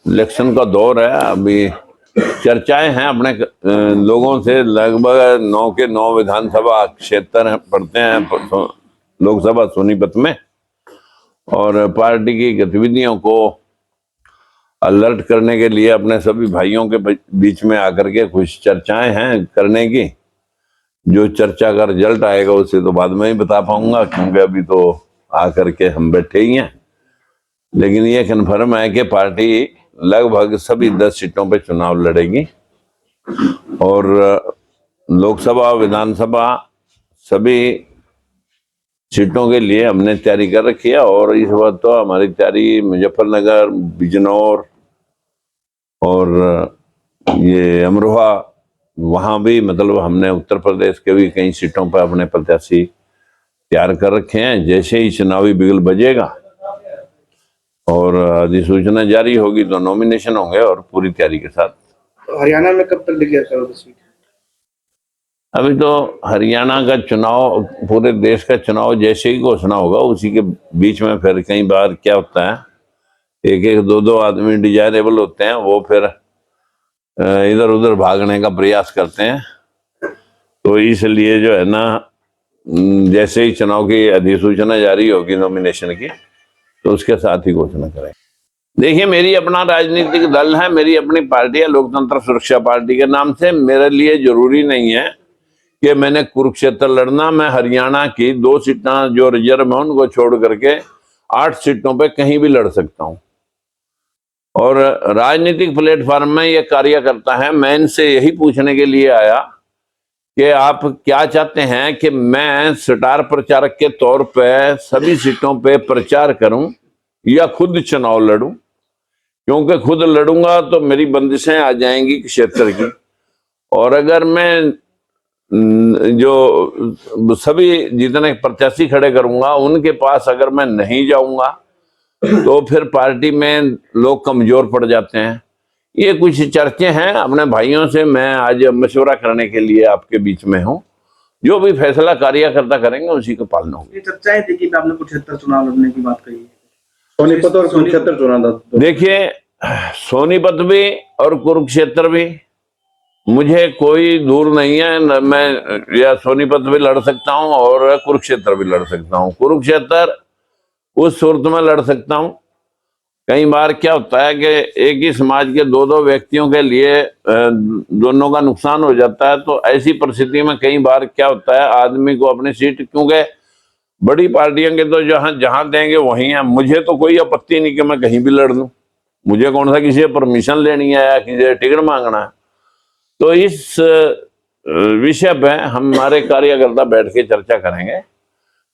Election का दौर है, अभी चर्चाएं हैं अपने लोगों से। लगभग 9 के 9 विधानसभा क्षेत्र पड़ते हैं लोकसभा सोनीपत में, और पार्टी की गतिविधियों को अलर्ट करने के लिए अपने सभी भाइयों के बीच में आकर के कुछ चर्चाएं हैं करने की। जो चर्चा का रिजल्ट आएगा उसे तो बाद में ही बता पाऊंगा, क्योंकि अभी तो आकर के हम बैठे ही हैं। लेकिन ये कन्फर्म है कि पार्टी लगभग सभी 10 सीटों पे चुनाव लड़ेगी, और लोकसभा विधानसभा सभी सीटों के लिए हमने तैयारी कर रखी है। और इस वक्त तो हमारी तैयारी मुजफ्फरनगर, बिजनौर और ये अमरोहा, वहां भी मतलब हमने उत्तर प्रदेश के भी कई सीटों पर अपने प्रत्याशी तैयार कर रखे हैं। जैसे ही चुनावी बिगुल बजेगा और अधिसूचना जारी होगी तो नॉमिनेशन होंगे, और पूरी तैयारी के साथ। हरियाणा में कब तक डिक्लेयर करोगे सीट? अभी तो हरियाणा का चुनाव, पूरे देश का चुनाव जैसे ही घोषणा होगा उसी के बीच में फिर कई बार क्या होता है, एक एक दो दो आदमी डिजायरेबल होते हैं, वो फिर इधर उधर भागने का प्रयास करते हैं। तो इसलिए जो है ना, जैसे ही चुनाव की अधिसूचना जारी होगी नॉमिनेशन की, तो उसके साथ ही घोषणा करें। देखिए, मेरी अपना राजनीतिक दल है, मेरी अपनी पार्टी है लोकतंत्र सुरक्षा पार्टी के नाम से। मेरे लिए जरूरी नहीं है कि मैंने कुरुक्षेत्र लड़ना। मैं हरियाणा की 2 सीटें जो रिजर्व है उनको छोड़ करके 8 सीटों पे कहीं भी लड़ सकता हूं। और राजनीतिक प्लेटफॉर्म में ये कार्यकर्ता है, मैं इनसे यही पूछने के लिए आया कि आप क्या चाहते हैं कि मैं स्टार प्रचारक के तौर पे सभी सीटों पे प्रचार करूं या खुद चुनाव लड़ूं? क्योंकि खुद लड़ूंगा तो मेरी बंदिशें आ जाएंगी क्षेत्र की, और अगर मैं जो सभी जितने प्रत्याशी खड़े करूंगा उनके पास अगर मैं नहीं जाऊंगा तो फिर पार्टी में लोग कमजोर पड़ जाते हैं। ये कुछ चर्चे हैं अपने भाइयों से, मैं आज मशवरा करने के लिए आपके बीच में हूं। जो भी फैसला कार्यकर्ता करेंगे उसी को पालना होगा। ये चर्चाएं थी कि आपने कुरुक्षेत्र चुनाव लड़ने की बात कही है। सोनीपत और कुरुक्षेत्र चुनाव था। देखिए, सोनीपत भी और कुरुक्षेत्र भी मुझे कोई दूर नहीं है। मैं या सोनीपत भी लड़ सकता हूं और कुरुक्षेत्र भी लड़ सकता हूं। कुरुक्षेत्र उस सूरत में लड़ सकता हूं, कई बार क्या होता है कि एक ही समाज के 2-2 व्यक्तियों के लिए दोनों का नुकसान हो जाता है। तो ऐसी परिस्थिति में कई बार क्या होता है, आदमी को अपनी सीट, क्योंकि बड़ी पार्टियों के तो जहां जहां देंगे वहीं है। मुझे तो कोई आपत्ति नहीं कि मैं कहीं भी लड़ दूं, मुझे कौन सा किसी से परमिशन लेनी है या किसी से टिकट मांगना है। तो इस विषय पे हमारे कार्यकर्ता बैठ के चर्चा करेंगे,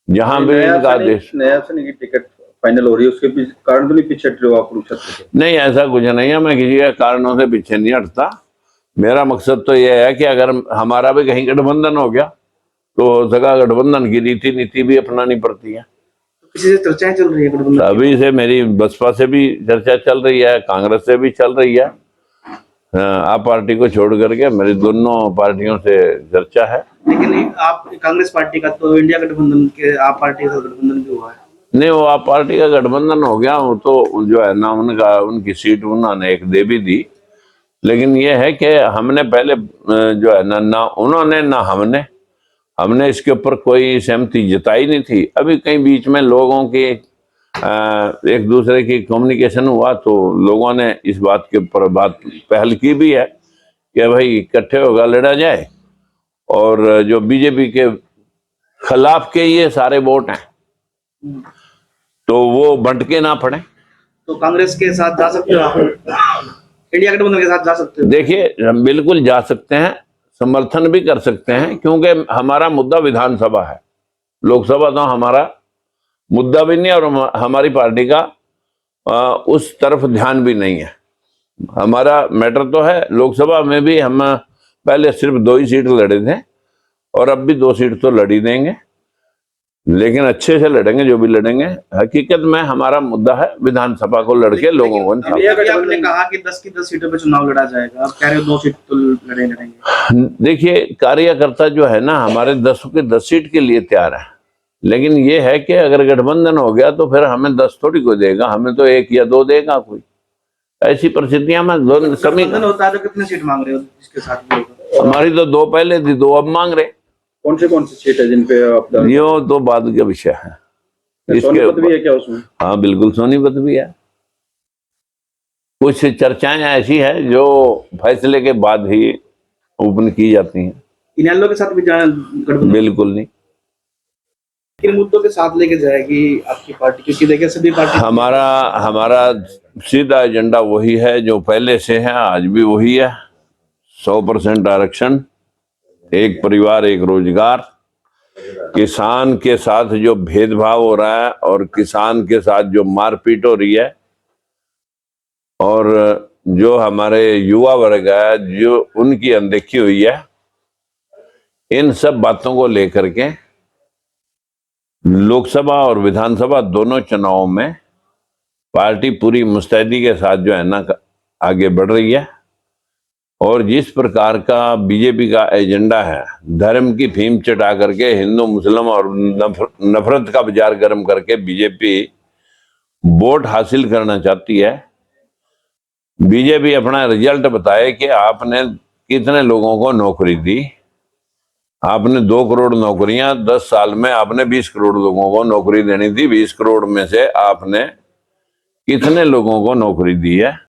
जहां भी इनका आदेश। नया सैनिक की टिकट फाइनल हो रही है, उसके कारण तो नहीं पीछे हट रहे हो आप कुरुक्षेत्र से? नहीं, ऐसा कुछ नहीं है, मैं किसी के कारणों से पीछे नहीं हटता। मेरा मकसद तो यह है कि अगर हमारा भी कहीं गठबंधन हो गया तो सगा गठबंधन की रीति नीति भी अपनानी पड़ती है। किसी से चर्चाएं चल रही है गठबंधन? अभी से मेरी बसपा से भी चर्चा चल रही है, कांग्रेस से भी चल रही है। आप पार्टी को छोड़ करके मेरी दोनों पार्टियों से चर्चा है। लेकिन आप कांग्रेस पार्टी का तो इंडिया गठबंधन के आप पार्टी का गठबंधन भी हुआ है। नहीं, वो आप पार्टी का गठबंधन हो गया, वो तो जो है ना उनका, उनकी सीट उन्होंने एक दे भी दी। लेकिन ये है कि हमने पहले जो है ना उन्होंने ना हमने इसके ऊपर कोई सहमति जताई नहीं थी। अभी कहीं बीच में लोगों की एक दूसरे की कम्युनिकेशन हुआ तो लोगों ने इस बात के ऊपर बात पहल की भी है कि भाई इकट्ठे होकर लड़ा जाए, और जो बीजेपी के खिलाफ के ये सारे वोट हैं तो वो बंट के ना पड़े। तो कांग्रेस के साथ जा सकते हो आप? इंडिया गठबंधन के साथ जा सकते हो? देखिए, हम बिल्कुल जा सकते हैं, समर्थन भी कर सकते हैं, क्योंकि हमारा मुद्दा विधानसभा है। लोकसभा तो हमारा मुद्दा भी नहीं, और हमारी पार्टी का उस तरफ ध्यान भी नहीं है। हमारा मैटर तो है लोकसभा में भी हम पहले सिर्फ 2 ही सीट लड़े थे, और अब भी 2 सीट तो लड़ी देंगे, लेकिन अच्छे से लड़ेंगे जो भी लड़ेंगे। हकीकत में हमारा मुद्दा है विधानसभा को लड़के लोगों को। आपने कहा कि 10 की 10 सीटों पे चुनाव लड़ा जाएगा, आप कह रहे हो 2 सीट तो लड़ेंगे। देखिए, कार्यकर्ता जो है ना हमारे 10 के 10 सीट के लिए तैयार है, लेकिन ये है कि अगर गठबंधन हो गया तो फिर हमें 10 थोड़ी कोई देगा, हमें तो 1 या 2 देगा कोई। ऐसी परिस्थितियां में दोनों कमी गठबंधन होता है तो कितने सीट मांग रहे हो जिसके साथ भी होगा? हमारी तो 2 पहले थी, 2 अब मांग रहे। कौन से सीट है जिन पे आप यो तो बाद का विषय है। सोनीपत भी है क्या उसमें? हाँ बिल्कुल सोनीपत भी है। कुछ चर्चाएं ऐसी है जो फैसले के बाद ही ओपन की जाती हैं। इनेलो के साथ भी गठबंधन बिल्कुल नहीं। किन मुद्दों के साथ लेके जाएगी आपकी पार्टी, क्योंकि देखिए सभी पार्टी हमारा सीधा एजेंडा वही है जो पहले से है, आज भी वही है। 100% आरक्षण, एक परिवार एक रोजगार। किसान के साथ जो भेदभाव हो रहा है और किसान के साथ जो मारपीट हो रही है और जो हमारे युवा वर्ग है जो उनकी अनदेखी हुई है, इन सब बातों को लेकर के लोकसभा और विधानसभा दोनों चुनावों में पार्टी पूरी मुस्तैदी के साथ जो है ना आगे बढ़ रही है। और जिस प्रकार का बीजेपी का एजेंडा है, धर्म की फीम चटा करके हिंदू मुस्लिम और नफरत का बाजार गर्म करके बीजेपी वोट हासिल करना चाहती है। बीजेपी अपना रिजल्ट बताए कि आपने कितने लोगों को नौकरी दी। आपने 2 करोड़ नौकरियां 10 साल में, आपने 20 करोड़ लोगों को नौकरी देनी थी। 20 करोड़ में से आपने कितने लोगों को नौकरी दी है?